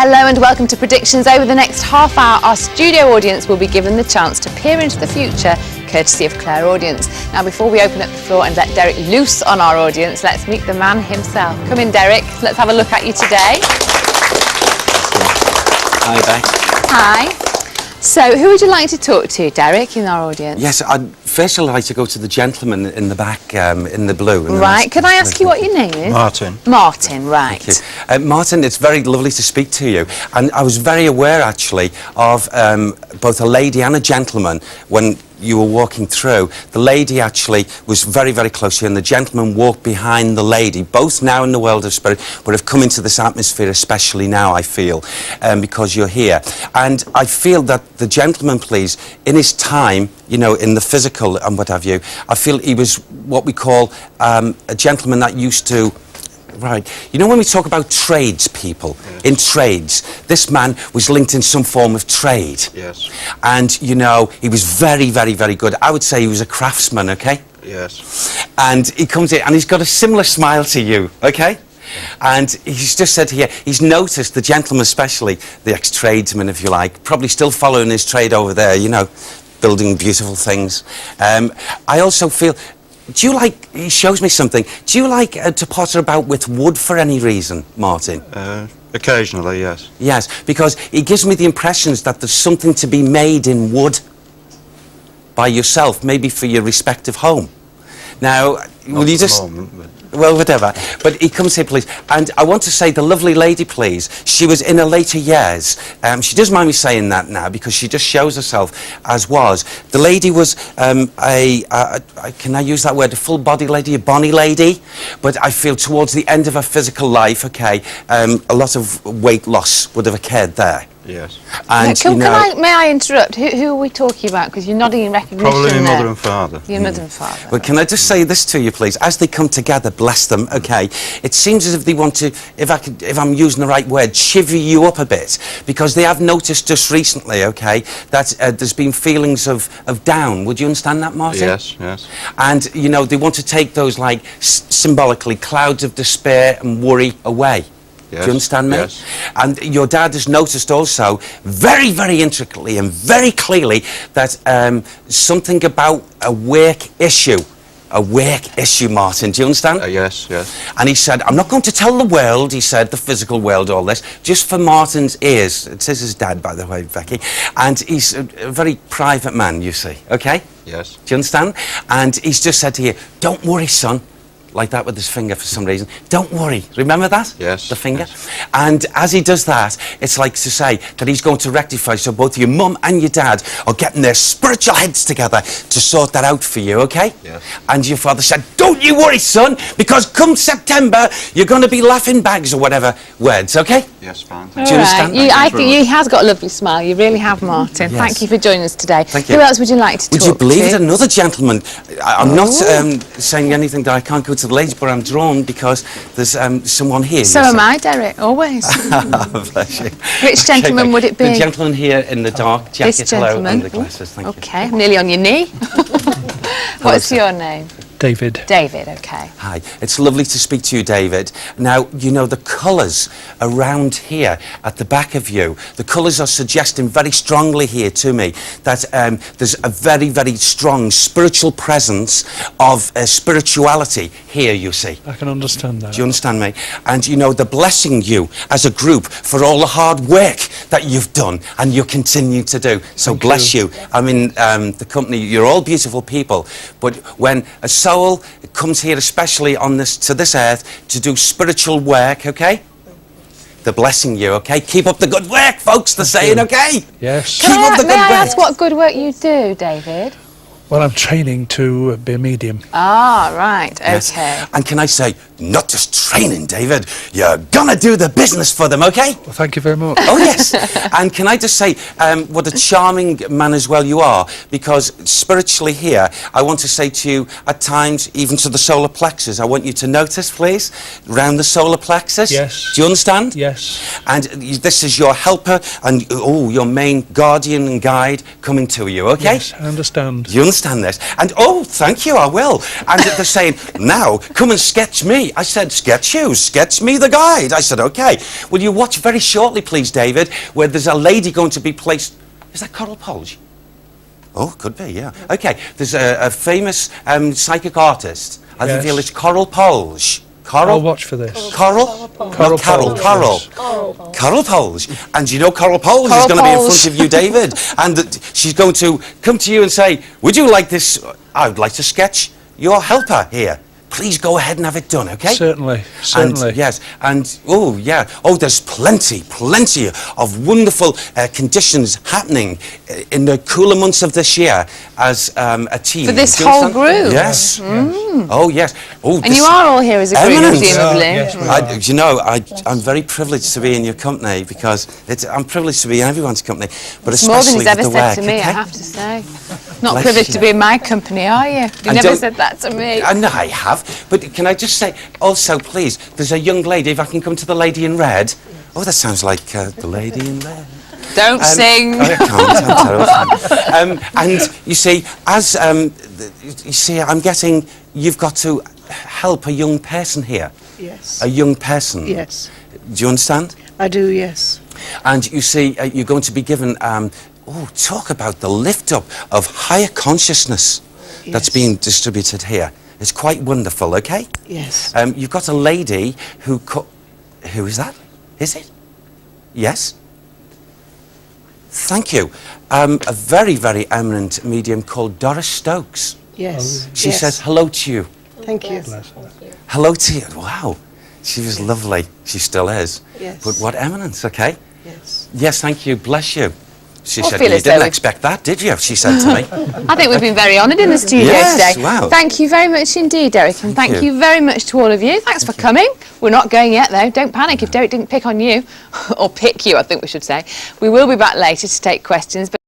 Hello and welcome to Predictions. Over the next half hour, our studio audience will be given the chance to peer into the future, courtesy of Claire Audience. Now, before we open up the floor and let Derek loose on our audience, let's meet the man himself. Come in, Derek. Let's have a look at you today. Hi, Beck. Hi. So, who would you like to talk to, Derek, in our audience? Yes, I'd first like to go to the gentleman in the back, in the blue. Right, can I ask you what your name is? Martin. Martin, right. Thank you. Martin, it's very lovely to speak to you. And I was very aware, actually, of both a lady and a gentleman when you were walking through. The lady actually was very, very close to you, and the gentleman walked behind the lady, both now in the world of spirit, but have come into this atmosphere, especially now, I feel, because you're here. And I feel that the gentleman, please, in his time, you know, in the physical and what have you, I feel he was what we call a gentleman that used to... Right. You know when we talk about tradespeople, yes. In trades, this man was linked in some form of trade. Yes. And, you know, he was very, very, very good. I would say he was a craftsman, okay? Yes. And he comes in and he's got a similar smile to you, okay? And he's just said here, he's noticed, the gentleman especially, the ex-tradesman, if you like, probably still following his trade over there, you know, building beautiful things. I also feel... Do you like, he shows me something, do you like to potter about with wood for any reason, Martin? Occasionally, yes. Yes, because he gives me the impressions that there's something to be made in wood by yourself, maybe for your respective home. Now, will you just... Well, whatever. But he comes here, please. And I want to say the lovely lady, please, she was in her later years. She doesn't mind me saying that now because she just shows herself as was. The lady was can I use that word, a full body lady, a bonny lady? But I feel towards the end of her physical life, okay, a lot of weight loss would have occurred there. Yes. And, may I interrupt? Who are we talking about? Because you're nodding in recognition. Probably your mother and father. Your mother and father. Well, can I just say this to you, please? As they come together, bless them, okay, it seems as if they want to, if I'm using the right word, shiver you up a bit, because they have noticed just recently, okay, that there's been feelings of down. Would you understand that, Martin? Yes, yes. And, you know, they want to take those, like, symbolically, clouds of despair and worry away. Yes, do you understand me? Yes. And your dad has noticed also, very, very intricately and very clearly, that something about a work issue, Martin, do you understand? Yes, yes. And he said, I'm not going to tell the world, he said, the physical world, all this, just for Martin's ears. It says his dad, by the way, Becky. And he's a very private man, you see, okay? Yes. Do you understand? And he's just said to you, don't worry, son. Like that with his finger for some reason. Don't worry. Remember that? Yes. The finger? Yes. And as he does that, it's like to say that he's going to rectify, so both your mum and your dad are getting their spiritual heads together to sort that out for you, okay? Yes. And your father said, don't you worry, son, because come September, you're going to be laughing bags or whatever words, okay? Yes, fine. Do you understand? I think he has got a lovely smile. You really have, Martin. Yes. Thank you for joining us today. Thank you. Who else would you like to talk to? Would you believe it? Another gentleman. I'm not saying anything that I can't go to the ladies, but I'm drawn because there's someone here. So am I, Derek, always. Bless you. Which gentleman would it be? The gentleman here in the dark jacket, This gentleman. and the glasses, thank you. Okay, I'm nearly on your knee. What's your name? David. David, okay. Hi, it's lovely to speak to you, David. Now, you know, the colours around here at the back of you, the colours are suggesting very strongly here to me that there's a very, very strong spiritual presence of spirituality here, you see. I can understand that. Do you understand me? And, you know, they're blessing you as a group for all the hard work that you've done and you continue to do. So bless you. I mean, the company, you're all beautiful people, but when a soul comes here, especially on to this earth, to do spiritual work, okay? They're blessing you, okay? Keep up the good work, folks, they're saying, okay? Yes. Keep up the good work. May I ask what good work you do, David? Well, I'm training to be a medium. Ah, right, okay. Yes. And can I say, not just training, David, you're gonna do the business for them, okay? Well, thank you very much. Oh, yes. And can I just say, what a charming man as well you are, because spiritually here, I want to say to you, at times, even to the solar plexus, I want you to notice, please, round the solar plexus. Yes. Do you understand? Yes. And this is your helper and, your main guardian and guide coming to you, okay? Yes, I understand. Do you understand? understand this. And, oh, thank you, I will. And they're saying, now, come and sketch me. I said, sketch you, sketch me the guide. I said, OK. Will you watch very shortly, please, David, where there's a lady going to be placed... Is that Coral Polge? Oh, could be, yeah. OK, there's a famous psychic artist. I Yes. feel it's Coral Polge. I'll Coral? watch for this. Coral? Coral Not Carol, Polge, Coral. yes. Coral Polge. And you know Coral Polge is Coral going to be in Polge. front of you, David. And she's going to come to you and say, would you like this? I would like to sketch your helper here. Please go ahead and have it done, OK? Certainly, certainly. And, yes, and, oh, yeah. Oh, there's plenty of wonderful conditions happening in the cooler months of this year as a team. For this Do you whole understand? group? Yes. Yes. Oh, yes. Oh, And you are all here as a group, Eminent. presumably. Yes, we are. You know, I'm very privileged to be in your company because I'm privileged to be in everyone's company, but It's more than especially he's with ever the said work. to me, I okay? have to say. Not Bless privileged you. to be in my company, are you? You And never don't- said that to me. And I have, but can I just say, also, please, there's a young lady, if I can come to the lady in red. Oh, that sounds like the lady in red. Don't sing. I can't, I'm terrible. And you see, as you see, I'm getting, you've got to help a young person here. Yes. A young person. Yes. Do you understand? I do, yes. And you see, you're going to be given, talk about the lift up of higher consciousness that's Yes. being distributed here. It's quite wonderful, okay? Yes. You've got a lady who is that? Is it? Yes? Thank you. A very, very eminent medium called Doris Stokes. Yes. She yes. says hello to you. Thank you. Hello to you. Wow. She was lovely. She still is. Yes. But what eminence, okay? Yes. Yes, thank you. Bless you. She I said, feel you as though didn't we- expect that, did you? She said to me. I think we've been very honoured in the studio Yes, today. wow. Thank you very much indeed, Derek, and thank you. you very much to all of you. Thanks for coming. We're not going yet, though. Don't panic if Derek didn't pick on you, or pick you, I think we should say. We will be back later to take questions. But